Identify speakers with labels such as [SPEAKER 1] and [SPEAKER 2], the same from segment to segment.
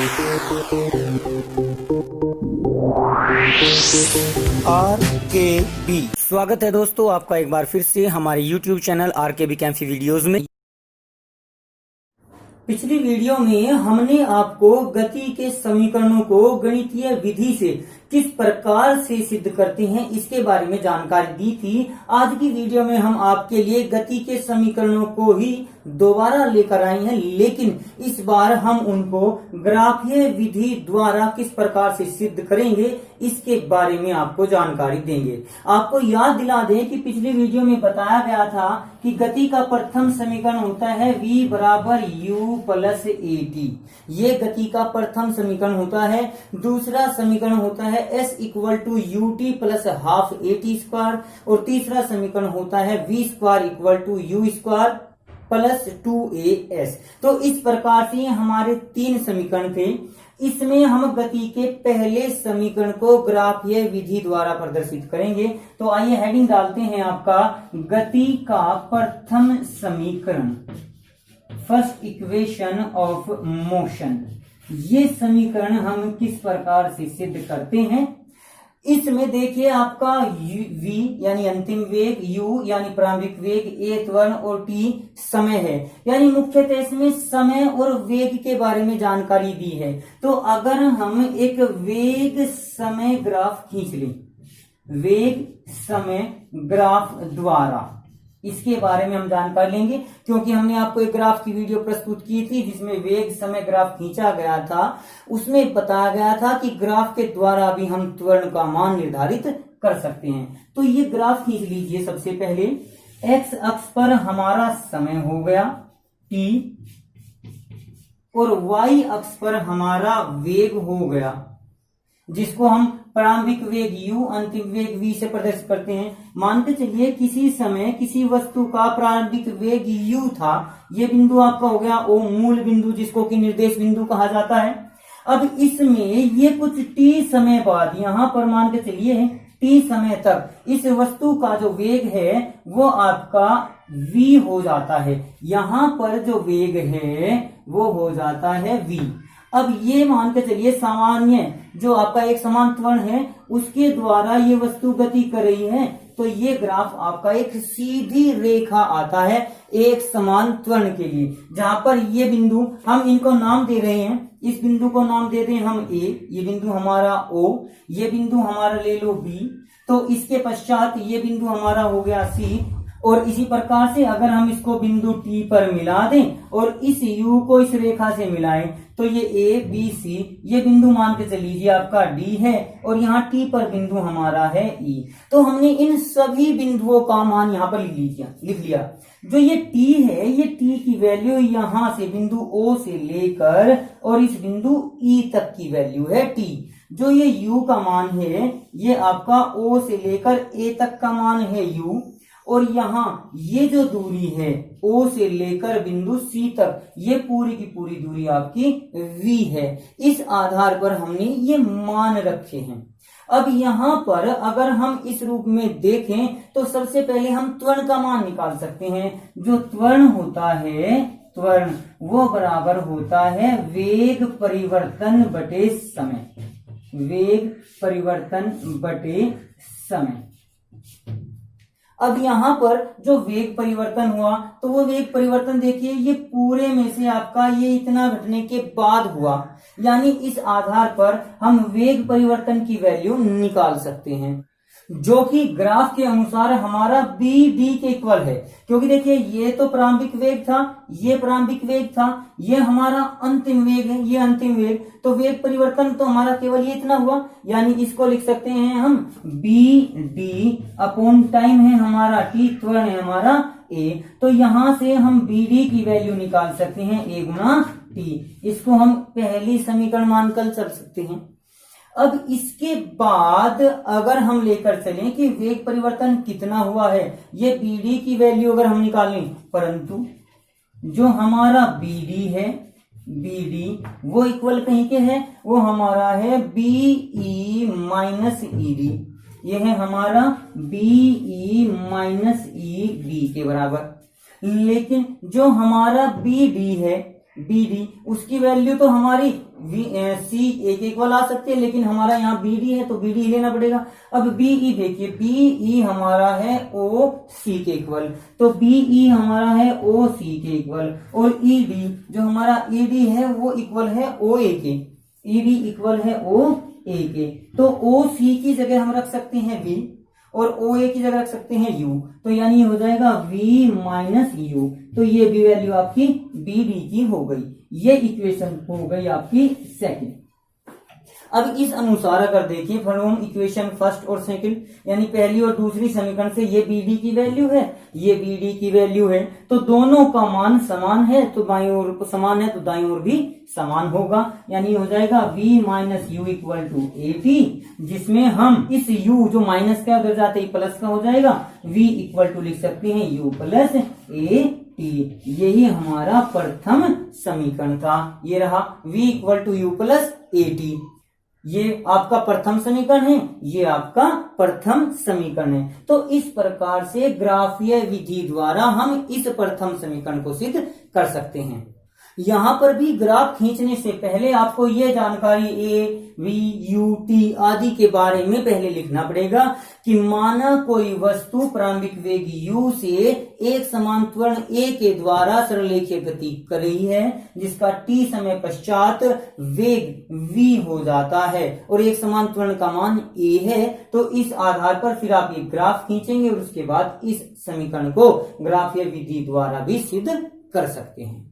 [SPEAKER 1] RKB स्वागत है दोस्तों आपका एक बार फिर से हमारे YouTube चैनल RKB कैंफी वीडियोस में। पिछली वीडियो में हमने आपको गति के समीकरणों को गणितीय विधि से किस प्रकार से सिद्ध करते हैं इसके बारे में जानकारी दी थी। आज की वीडियो में हम आपके लिए गति के समीकरणों को ही दोबारा लेकर आए हैं, लेकिन इस बार हम उनको ग्राफीय विधि द्वारा किस प्रकार से सिद्ध करेंगे इसके बारे में आपको जानकारी देंगे। आपको याद दिला दें कि पिछली वीडियो में बताया गया था कि गति का प्रथम समीकरण होता है v बराबर u प्लस at। ये गति का प्रथम समीकरण होता है। दूसरा समीकरण होता है s equal to ut plus half at square और तीसरा समीकरण होता है v square equal to u square plus 2as। तो इस प्रकार से हमारे तीन समीकरण थे। इसमें हम गति के पहले समीकरण को ग्राफीय विधि द्वारा प्रदर्शित करेंगे। तो आइए हेडिंग डालते हैं आपका गति का प्रथम समीकरण, फर्स्ट इक्वेशन ऑफ मोशन। ये समीकरण हम किस प्रकार से सिद्ध करते हैं। इसमें देखिए आपका v यानी अंतिम वेग, u यानी प्रारंभिक वेग, a त्वरण और t समय है। यानी मुख्यतः इसमें समय और वेग के बारे में जानकारी दी है। तो अगर हम एक वेग समय ग्राफ खींच लें, वेग समय ग्राफ द्वारा इसके बारे में हम जानकारी लेंगे, क्योंकि हमने आपको एक ग्राफ की वीडियो प्रस्तुत की थी जिसमें वेग समय ग्राफ खींचा गया था। उसमें बताया गया था कि ग्राफ के द्वारा भी हम त्वरण का मान निर्धारित कर सकते हैं। तो ये ग्राफ खींच लीजिए। सबसे पहले x अक्ष पर हमारा समय हो गया t और y अक्ष पर हमारा वेग हो गया, जिसको हम प्रारंभिक वेग u अंतिम वेग v से प्रदर्शित करते हैं। मानते चलिए किसी समय किसी वस्तु का प्रारंभिक वेग u था। ये बिंदु आपका हो गया o, मूल बिंदु जिसको कि निर्देश बिंदु कहा जाता है। अब इसमें ये कुछ t समय बाद यहां पर मान के चलिए t समय तक इस वस्तु का जो वेग है वो आपका v हो जाता है। यहां पर जो वेग है वो हो जाता है v। अब ये मान के चलिए सामान्य जो आपका एक समान त्वरण है उसके द्वारा ये वस्तु गति कर रही है। तो ये ग्राफ आपका एक सीधी रेखा आता है एक समान त्वरण के लिए, जहां पर ये बिंदु हम इनको नाम दे रहे हैं। इस बिंदु को नाम दे रहे हैं हम a, ये बिंदु हमारा o, ये बिंदु हमारा ले लो b, तो इसके पश्चात ये बिंदु हमारा हो गया c। और इसी प्रकार से अगर हम इसको बिंदु T पर मिला दें और इस U को इस रेखा से मिलाएं तो ये A, B, C, ये बिंदु मान के चलीजिए आपका D है और यहाँ T पर बिंदु हमारा है E। तो हमने इन सभी बिंदुओं का मान यहाँ पर लिख लिया। जो ये T है, ये T की वैल्यू यहाँ से बिंदु O से लेकर और इस बिंदु E तक की वैल्यू है T। जो ये U का मान है ये आपका O से लेकर A तक का मान है U, और यहाँ ये जो दूरी है O से लेकर बिंदु C तक ये पूरी की पूरी दूरी आपकी V है। इस आधार पर हमने ये मान रखे हैं। अब यहाँ पर अगर हम इस रूप में देखें तो सबसे पहले हम त्वरण का मान निकाल सकते हैं। जो त्वरण होता है, त्वरण वो बराबर होता है वेग परिवर्तन बटे समय, वेग परिवर्तन बटे समय। अब यहाँ पर जो वेग परिवर्तन हुआ तो वो वेग परिवर्तन देखिए ये पूरे में से आपका ये इतना घटने के बाद हुआ। यानी इस आधार पर हम वेग परिवर्तन की वैल्यू निकाल सकते हैं, जो कि ग्राफ के अनुसार हमारा b d के इक्वल है। क्योंकि देखिए ये तो प्रारंभिक वेग था, ये प्रारंभिक वेग था, ये हमारा अंतिम वेग है, ये अंतिम वेग। तो वेग परिवर्तन तो हमारा केवल ये इतना हुआ। यानी इसको लिख सकते हैं हम b d अपॉन टाइम है हमारा t, त्वरण है हमारा a। तो यहां से हम b d की वैल्यू निकाल सकते हैं a गुणा t। इसको हम पहली समीकरण मानकर चल सकते हैं। अब इसके बाद अगर हम लेकर चलें कि वेग परिवर्तन कितना हुआ है, ये BD की वैल्यू अगर हम निकालें, परंतु जो हमारा BD है, BD वो इक्वल कहीं के है, वो हमारा है BE माइनस ED। ये है हमारा BE माइनस ED के बराबर। लेकिन जो हमारा BD है, BD उसकी वैल्यू तो हमारी सी ए के इक्वल आ सकते हैं, लेकिन हमारा यहाँ बी डी है तो बी डी लेना पड़ेगा। अब बीई देखिए, बीई हमारा है ओ सी के इक्वल, तो बीई हमारा है ओ सी के इक्वल, और ईडी जो हमारा ईडी है वो इक्वल है ओ ए के, ईडी इक्वल है ओ ए के। तो ओ सी की जगह हम रख सकते हैं वी, और ओ ए की जगह रख सकते हैं यू, तो यानी हो जाएगा v माइनस यू। तो ये भी वैल्यू आपकी बी डी की हो गई। ये इक्वेशन हो गई आपकी सेकंड। अब इस अनुसार अगर देखिए फ्रॉम इक्वेशन फर्स्ट और सेकंड, यानी पहली और दूसरी समीकरण से ये बी डी की वैल्यू है, ये बी डी की वैल्यू है, तो दोनों का मान समान है, तो बाईं ओर समान है तो दाईं ओर भी समान होगा, यानी हो जाएगा v minus u equal to a t, जिसमें हम इस u जो माइनस का उधर जाते ही प्लस का हो जाएगा, v इक्वल टू लिख सकते हैं u प्लस ए टी। यही हमारा प्रथम समीकरण था। ये रहा v equal to u plus a t. ये आपका प्रथम समीकरण है, ये आपका प्रथम समीकरण है। तो इस प्रकार से ग्राफीय विधि द्वारा हम इस प्रथम समीकरण को सिद्ध कर सकते हैं। यहाँ पर भी ग्राफ खींचने से पहले आपको ये जानकारी ए वी यू टी आदि के बारे में पहले लिखना पड़ेगा कि माना कोई वस्तु प्रारंभिक वेग u से एक समान त्वरण a के द्वारा सरलेखीय गति कर रही है, जिसका t समय पश्चात वेग v हो जाता है और एक समान त्वरण का मान a है। तो इस आधार पर फिर आप एक ग्राफ खींचेंगे और उसके बाद इस समीकरण को ग्राफीय विधि द्वारा भी सिद्ध कर सकते हैं।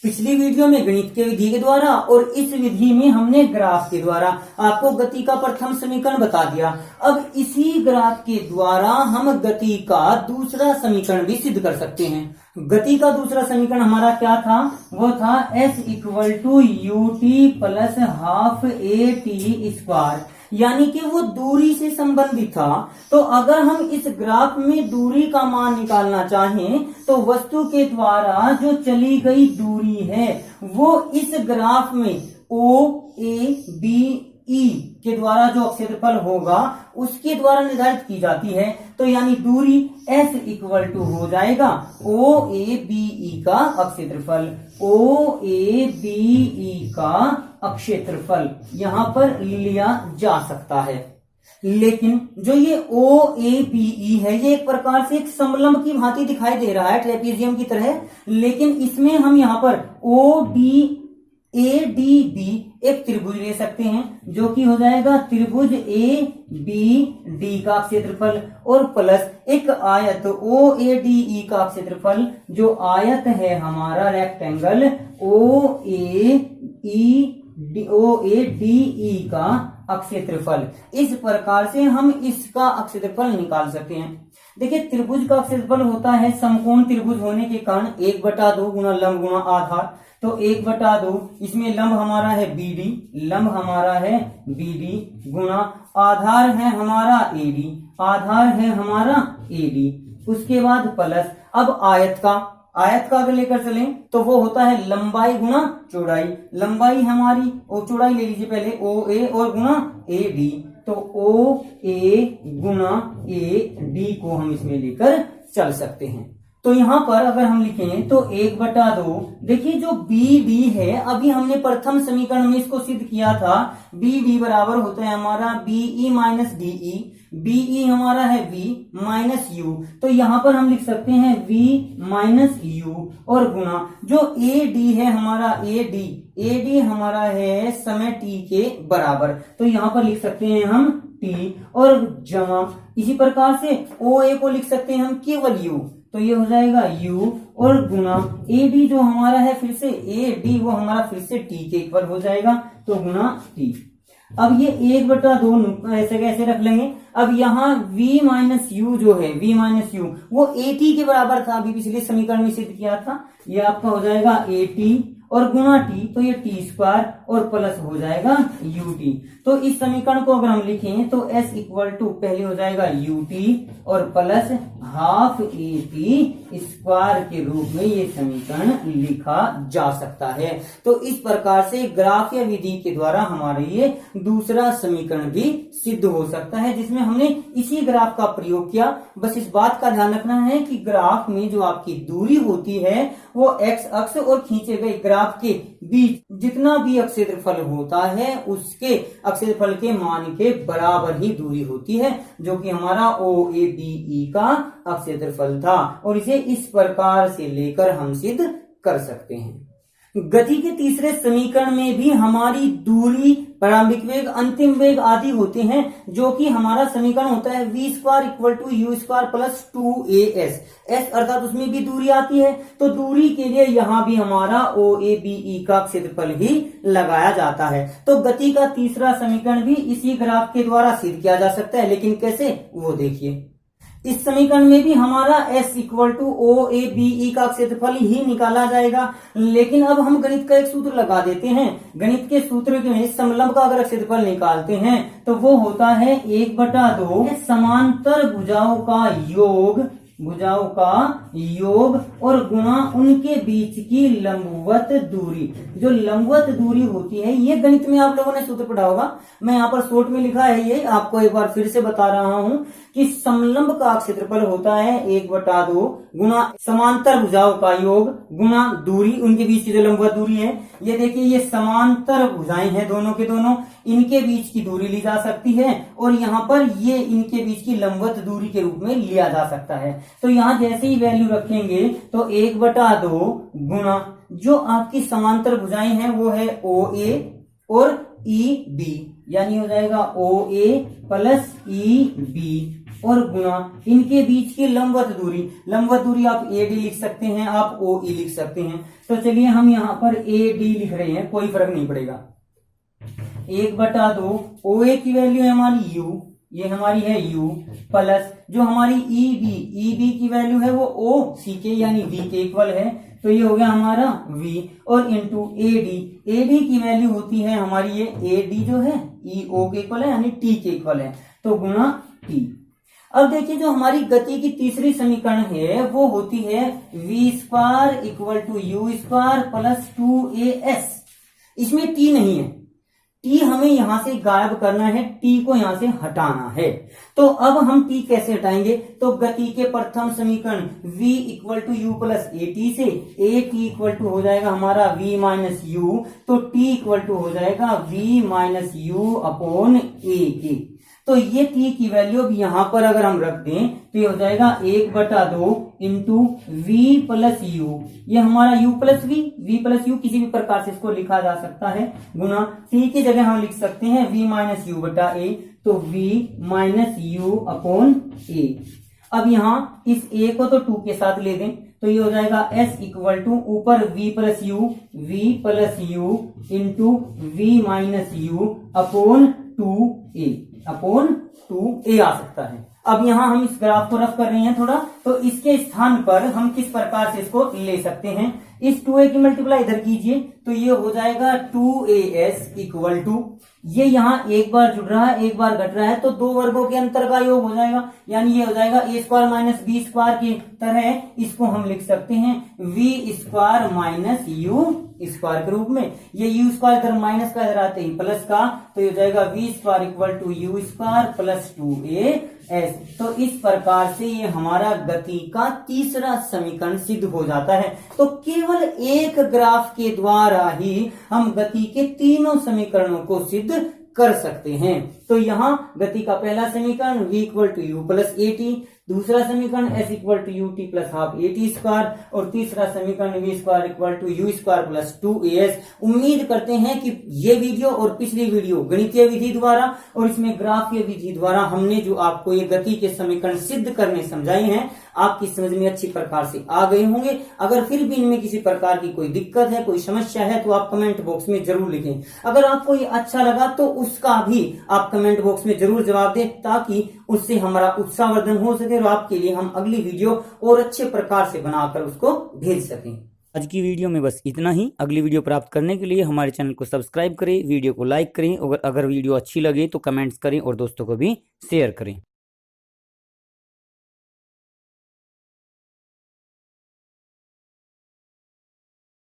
[SPEAKER 1] पिछली वीडियो में गणित के विधि के द्वारा और इस विधि में हमने ग्राफ के द्वारा आपको गति का प्रथम समीकरण बता दिया। अब इसी ग्राफ के द्वारा हम गति का दूसरा समीकरण भी सिद्ध कर सकते हैं। गति का दूसरा समीकरण हमारा क्या था? वो था s equal to u t plus half a t square, यानी कि वो दूरी से संबंधित था। तो अगर हम इस ग्राफ में दूरी का मान निकालना चाहें तो वस्तु के द्वारा जो चली गई दूरी है वो इस ग्राफ में ओ ए बी ई के द्वारा जो क्षेत्रफल होगा उसके द्वारा निर्धारित की जाती है। तो यानी दूरी s इक्वल टू हो जाएगा ओ ए बी ई का क्षेत्रफल, ओ ए बी ई का क्षेत्रफल यहाँ पर लिया जा सकता है। लेकिन जो ये ओ ए बी ई है ये एक प्रकार से एक समलंब की भांति दिखाई दे रहा है, ट्रेपीजियम की तरह, लेकिन इसमें हम यहाँ पर O B A D B एक त्रिभुज ले सकते हैं जो कि हो जाएगा त्रिभुज ए बी डी का क्षेत्रफल और प्लस एक आयत ओ ए डी ई का क्षेत्रफल जो आयत है हमारा rectangle O A D E का क्षेत्रफल। इस प्रकार से हम इसका क्षेत्रफल निकाल सकते हैं। देखिए त्रिभुज का क्षेत्रफल होता है समकोण त्रिभुज होने के कारण 1/2 गुना लंब गुना आधार, तो 1/2 इसमें लंब हमारा है BD, लंब हमारा है BD गुना आधार है हमारा AD, आधार है हमारा AD, उसके बाद प्लस अब आयत का अगर लेकर चलें तो वो होता है लंबाई गुना चौड़ाई, लंबाई हमारी और चौड़ाई ले लीजिए पहले OA और गुना AD, तो OA गुना AD को हम इसमें लेकर चल सकते हैं। तो यहाँ पर अगर हम लिखें तो 1/2, देखिए जो BD है अभी हमने प्रथम समीकरण में इसको सिद्ध किया था, BD बराबर होता है हमारा BE माइनस DE, BE हमारा है V माइनस U, तो यहाँ पर हम लिख सकते हैं V माइनस U और गुना जो AD है हमारा AD हमारा है समय t के बराबर, तो यहाँ पर लिख सकते हैं हम t और जमा इसी प्रकार से OA को लिख सकते हैं हम केवल U, तो ये हो जाएगा U और गुना AD जो हमारा है फिर से AD वो हमारा फिर से t के इक्वल हो जाएगा, तो गुना t। अब ये 1/2 ऐसे कैसे रख लेंगे? अब यहाँ v माइनस यू जो है v माइनस यू वो AT के बराबर था, अभी पिछले समीकरण में सिद्ध किया था, ये आपका हो जाएगा AT और गुना t, तो ये t स्क्वायर और प्लस हो जाएगा ut। तो इस समीकरण को अगर हम लिखें तो s इक्वल टू पहले हो जाएगा ut और प्लस हाफ AT स्क्वायर के रूप में ये समीकरण लिखा जा सकता है। तो इस प्रकार से ग्राफीय विधि के द्वारा हमारे ये दूसरा समीकरण भी सिद्ध हो सकता है, जिसमें हमने इसी ग्राफ का प्रयोग किया। बस इस बात का ध्यान रखना है कि ग्राफ में जो आपकी दूरी होती है वो x अक्ष और खींचे गए ग्राफ ग्राफ के बीच जितना भी अक्षेत्रफल होता है उसके अक्षेत्रफल के मान के बराबर ही दूरी होती है, जो कि हमारा OABE का अक्षेत्रफल था। और इसे इस प्रकार से लेकर हम सिद्ध कर सकते हैं। गति के तीसरे समीकरण में भी हमारी दूरी, प्रारंभिक वेग, अंतिम वेग आदि होते हैं, जो कि हमारा समीकरण होता है v square equal to u square plus 2as। s अर्थात उसमें भी दूरी आती है, तो दूरी के लिए यहां भी हमारा OABE का क्षेत्रफल ही लगाया जाता है। तो गति का तीसरा समीकरण भी इसी ग्राफ के द्वारा सिद्ध किया जा सकता है, लेकिन कैसे वो देखिए। इस समीकरण में भी हमारा s इक्वल टू OABE का क्षेत्रफल ही निकाला जाएगा, लेकिन अब हम गणित का एक सूत्र लगा देते हैं। गणित के सूत्र में समलंब का अगर क्षेत्रफल निकालते हैं तो वो होता है 1/2 समांतर भुजाओं का योग और गुणा उनके बीच की लंबवत दूरी। जो लंबवत दूरी होती है, ये गणित में आप लोगों ने सूत्र पढ़ा होगा, मैं यहाँ पर शॉर्ट में लिखा है, ये आपको एक बार फिर से बता रहा हूं कि समलंब का क्षेत्रफल होता है 1/2 गुणा समांतर भुजाओं का योग गुणा दूरी उनके बीच की जो लंबवत दूरी है। ये देखिए, ये समांतर भुजाएं हैं दोनों के दोनों, इनके बीच की दूरी ली जा सकती है और यहाँ पर ये इनके बीच की लंबवत दूरी के रूप में लिया जा सकता है। तो यहाँ जैसे ही वैल्यू रखेंगे तो 1/2 गुणा जो आपकी समांतर भुजाएं हैं वो है OA और EB, यानी हो जाएगा OA प्लस EB और गुणा इनके बीच की लंबवत दूरी आप AD लिख सकते हैं, आप OE लिख सकते हैं। तो चलिए हम यहाँ पर AD लिख रहे हैं, कोई फर्क नहीं पड़ेगा। 1/2 OA की वैल्यू है हमारी U, ये हमारी है U प्लस जो हमारी EB की वैल्यू है वो OC के यानी V के इक्वल है, तो ये हो गया हमारा V और इंटू AD की वैल्यू होती है हमारी ये AD जो है EO के इक्वल है यानी T के इक्वल है, तो गुणा T। अब देखिए जो हमारी गति की तीसरी समीकरण है वो होती है v square equal to u square plus 2as। इसमें t नहीं है, t हमें यहां से गायब करना है, t को यहां से हटाना है। तो अब हम t कैसे हटाएंगे, तो गति के प्रथम समीकरण v equal to u plus at से at इक्वल टू हो जाएगा हमारा v माइनस u, तो t इक्वल टू हो जाएगा v minus u upon a के। तो ये t की वैल्यू अब यहां पर अगर हम रख दें तो ये हो जाएगा 1/2 इंटू v प्लस u, ये हमारा u plus v plus u किसी भी प्रकार से इसको लिखा जा सकता है, गुना t की जगह हम लिख सकते हैं v माइनस u बटा a, तो v minus u upon a। अब यहाँ इस a को तो 2 के साथ ले दें तो ये हो जाएगा s इक्वल टू ऊपर v plus u into v minus u upon 2a आ सकता है। अब यहाँ हम इस ग्राफ को रफ कर रहे हैं थोड़ा, तो इसके स्थान पर हम किस प्रकार से इसको ले सकते हैं, इस 2a की मल्टीप्लाई इधर कीजिए तो ये हो जाएगा 2as इक्वल टू, ये यहाँ एक बार जुड़ रहा है एक बार घट रहा है तो दो वर्गों के अंतर का योग हो जाएगा, यानी ये हो जाएगा a square minus b square की तरह इसको हम लिख सकते हैं v square minus u square के रूप में। ये u स्क्वायर इधर माइनस का इधर आते ही प्लस का, तो ये हो जाएगा v square equal to u square plus 2as। तो इस प्रकार से ये हमारा गति का तीसरा समीकरण सिद्ध हो जाता है। तो केवल एक ग्राफ के द्वारा ही हम गति के तीनों समीकरणों को सिद्ध कर सकते हैं। तो यहाँ गति का पहला समीकरण v equal to u plus at, दूसरा समीकरण s equal to u t plus half at square और तीसरा समीकरण v square equal to u square plus 2as। उम्मीद करते हैं कि ये वीडियो और पिछली वीडियो गणितीय विधि द्वारा और इसमें ग्राफीय विधि द्वारा हमने जो आपको ये गति के समीकरण सिद्ध करने समझाए हैं आपकी समझ में अच्छी प्रकार से आ गए होंगे। अगर फिर भी इनमें किसी प्रकार की कोई दिक्कत है, कोई समस्या है तो आप कमेंट बॉक्स में जरूर लिखें। अगर आपको ये अच्छा लगा तो उसका भी आप कमेंट बॉक्स में जरूर जवाब दें, ताकि उससे हमारा उत्साहवर्धन हो सके और आपके लिए हम अगली वीडियो और अच्छे प्रकार से बनाकर उसको भेज सकें। आज की वीडियो में बस इतना ही। अगली वीडियो प्राप्त करने के लिए हमारे चैनल को सब्सक्राइब करें, वीडियो को लाइक करें और अगर वीडियो अच्छी लगे तो कमेंट्स करें और दोस्तों को भी शेयर करें।